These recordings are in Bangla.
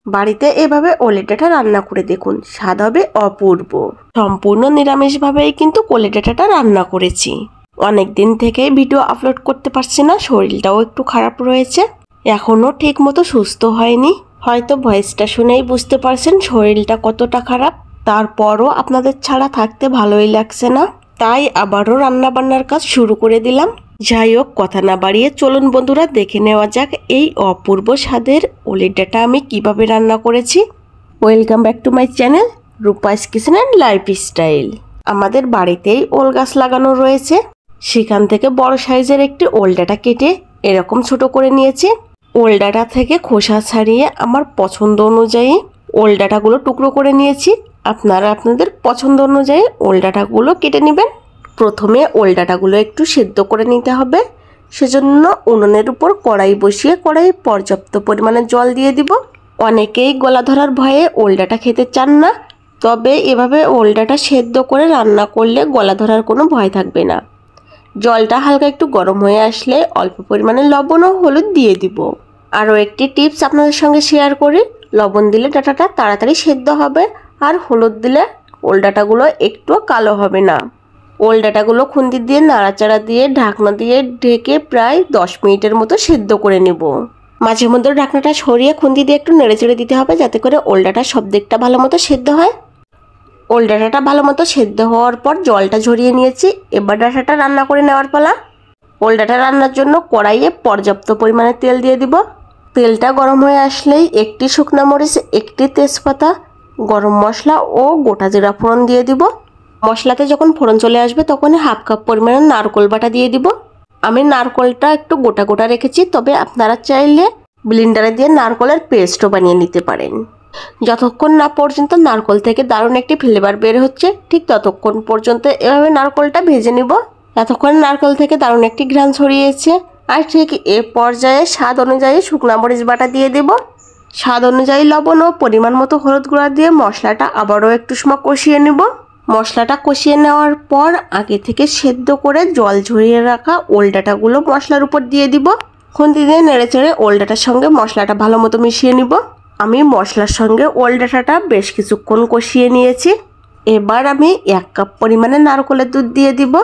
বাড়িতে এভাবে ওলের ডাঁটা রান্না করে দেখুন, স্বাদ হবে অপূর্ব। সম্পূর্ণ নিরামিষভাবেই কিন্তু ওলের ডাঁটাটা রান্না করেছি। অনেক দিন থেকে ভিডিও আপলোড করতে পারছি না, শরীরটাও একটু খারাপ রয়েছে, এখনো ঠিক মতো সুস্থ হয়নি। হয়তো ভয়েসটা শুনেই বুঝতে পারছেন শরীরটা কতটা খারাপ। তারপরও আপনাদের ছাড়া থাকতে ভালোই লাগছে না, তাই আবারও রান্না বান্নার কাজ শুরু করে দিলাম। যাই হোক, কথা না বাড়িয়ে চলুন বন্ধুরা দেখে নেওয়া যাক এই অপূর্ব স্বাদের ওলের ডাঁটা আমি কিভাবে রান্না করেছি। Welcome back to my channel Rupa's kitchen and lifestyle. আমাদের বাড়িতেই ওল গাছ লাগানো রয়েছে, সেখান থেকে বড় সাইজের একটি ওল ডাঁটা কেটে এরকম ছোট করে নিয়েছি। ওল ডাঁটা থেকে খোসা ছাড়িয়ে আমার পছন্দ অনুযায়ী ওল ডাঁটাগুলো টুকরো করে নিয়েছি। আপনারা আপনাদের পছন্দ অনুযায়ী ওল ডাঁটাগুলো কেটে নেবেন। প্রথমে ওল ডাঁটাগুলো একটু সেদ্ধ করে নিতে হবে, সেজন্য উনুনের উপর কড়াই বসিয়ে কড়াইয়ে পর্যাপ্ত পরিমাণে জল দিয়ে দিব। অনেকেই গলা ধরার ভয়ে ওল ডাঁটা খেতে চান না, তবে এভাবে ওল ডাঁটা সেদ্ধ করে রান্না করলে গলা ধরার কোনো ভয় থাকবে না। জলটা হালকা একটু গরম হয়ে আসলে অল্প পরিমাণে লবণ ও হলুদ দিয়ে দিব। আরও একটি টিপস আপনাদের সঙ্গে শেয়ার করি, লবণ দিলে ডাঁটাটা তাড়াতাড়ি সেদ্ধ হবে, আর হলুদ দিলে ওল ডাঁটাগুলো একটুও কালো হবে না। ওল ডাঁটাগুলো খুন্তি দিয়ে নাড়াচাড়া দিয়ে ঢাকনা দিয়ে ঢেকে প্রায় 10 মিনিটের মতো সেদ্ধ করে নেব। মাঝে মধ্যে ঢাকনাটা সরিয়ে খুন্তি দিয়ে একটু নেড়েচেড়ে দিতে হবে, যাতে করে ওল ডাঁটার সব দিকটা ভালো মতো সেদ্ধ হয়। ওল ডাঁটাটা ভালো মতো সেদ্ধ হওয়ার পর জলটা ঝরিয়ে নিয়েছি। এবার ডাঁটাটা রান্না করে নেওয়ার পালা। ওল ডাঁটা রান্নার জন্য কড়াইয়ে পর্যাপ্ত পরিমাণে তেল দিয়ে দিব। তেলটা গরম হয়ে আসলেই একটি শুকনো মরিচ, একটি তেজপাতা, গরম মশলা ও গোটা জিরা ফোড়ন দিয়ে দিব। মশলাতে যখন ফোড়ন চলে আসবে তখন হাফ কাপ পরিমাণে নারকেল বাটা দিয়ে দিব। আমি নারকেলটা একটু গোটা গোটা রেখেছি, তবে আপনারা চাইলে ব্লেন্ডারে দিয়ে নারকেলের পেস্টও বানিয়ে নিতে পারেন। যতক্ষণ না পর্যন্ত নারকেল থেকে দারুণ একটি ফ্লেভার বের হচ্ছে, ঠিক ততক্ষণ পর্যন্ত এভাবে নারকেলটা ভেজে নিব। এতক্ষণ নারকেল থেকে দারুণ একটি ঘ্রাণ ছড়িয়েছে। আর ঠিক এ পর্যায়ে স্বাদ অনুযায়ী শুকনো মরিচ বাটা দিয়ে দেব। স্বাদ অনুযায়ী লবণ ও পরিমাণ মতো হলুদ গুঁড়া দিয়ে মশলাটা আবারও একটু সময় কষিয়ে নেব। মশলাটা কষিয়ে নেওয়ার পর আগে থেকে সেদ্ধ করে জল ঝরিয়ে রাখা ওল ডাঁটাগুলো মশলার উপর দিয়ে দিব। খুন্তি দিয়ে নেড়েচেড়ে ওল ডাঁটার সঙ্গে মশলাটা ভালো মতো মিশিয়ে নিব। আমি মশলার সঙ্গে ওল ডাঁটাটা বেশ কিছুক্ষণ কষিয়ে নিয়েছি। এবার আমি 1 কাপ পরিমাণে নারকেলের দুধ দিয়ে দিব।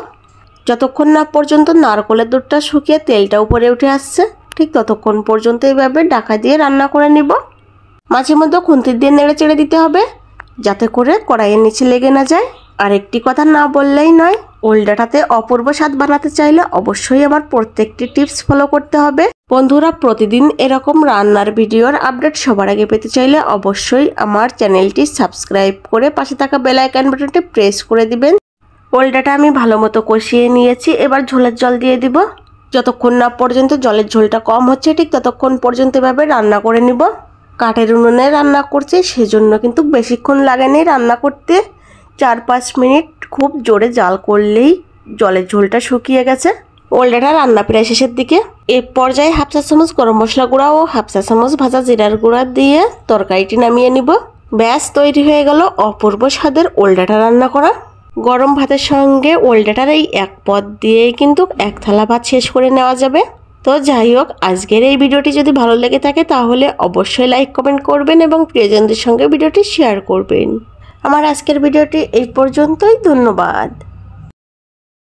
যতক্ষণ না পর্যন্ত নারকেলের দুধটা শুকিয়ে তেলটা উপরে উঠে আসছে, ঠিক ততক্ষণ পর্যন্ত এইভাবে ঢাকা দিয়ে রান্না করে নিব। মাঝে মধ্যে খুন্তি দিয়ে নেড়েচেড়ে দিতে হবে, যাতে করে কড়াইয়ের নিচে লেগে না যায়। আর একটি কথা না বললেই নয়, ওল ডাঁটাতে অপূর্ব স্বাদ বানাতে চাইলে অবশ্যই আমার প্রত্যেকটি টিপস ফলো করতে হবে। বন্ধুরা, প্রতিদিন এরকম রান্নার ভিডিওর আপডেট সবার আগে পেতে চাইলে অবশ্যই আমার চ্যানেলটি সাবস্ক্রাইব করে পাশে থাকা বেল আইকন বাটনটি প্রেস করে দিবেন। ওল ডাঁটা আমি ভালো মতো কষিয়ে নিয়েছি, এবার ঝোলের জল দিয়ে দিব। যতক্ষণ না পর্যন্ত জলের ঝোলটা কম হচ্ছে, ঠিক ততক্ষণ পর্যন্ত এভাবে রান্না করে নিব। কাঠের উনুনে রান্না করছি, সেজন্য কিন্তু বেশিক্ষণ লাগেনি রান্না করতে। 4-5 মিনিট খুব জোরে জাল করলেই জলের ঝোলটা শুকিয়ে গেছে। ওল ডাঁটা রান্না প্রায় শেষের দিকে। এ পর্যায়ে 1/2 চা চামচ গরম মশলা গুঁড়া ও 1/2 চা চামচ ভাজা জিরার গুঁড়া দিয়ে তরকারিটি নামিয়ে নিব। ব্যাস, তৈরি হয়ে গেল অপূর্ব স্বাদের ওল ডাঁটা রান্না করা। গরম ভাতের সঙ্গে ওল ডাঁটার এই এক পদ দিয়েই কিন্তু 1 থালা ভাত শেষ করে নেওয়া যাবে। তো যাই হোক, আজকের এই ভিডিওটি যদি ভালো লেগে থাকে তাহলে অবশ্যই লাইক কমেন্ট করবেন এবং প্রিয়জনদের সঙ্গে ভিডিওটি শেয়ার করবেন। আমার আজকের ভিডিওটি এই পর্যন্তই। ধন্যবাদ।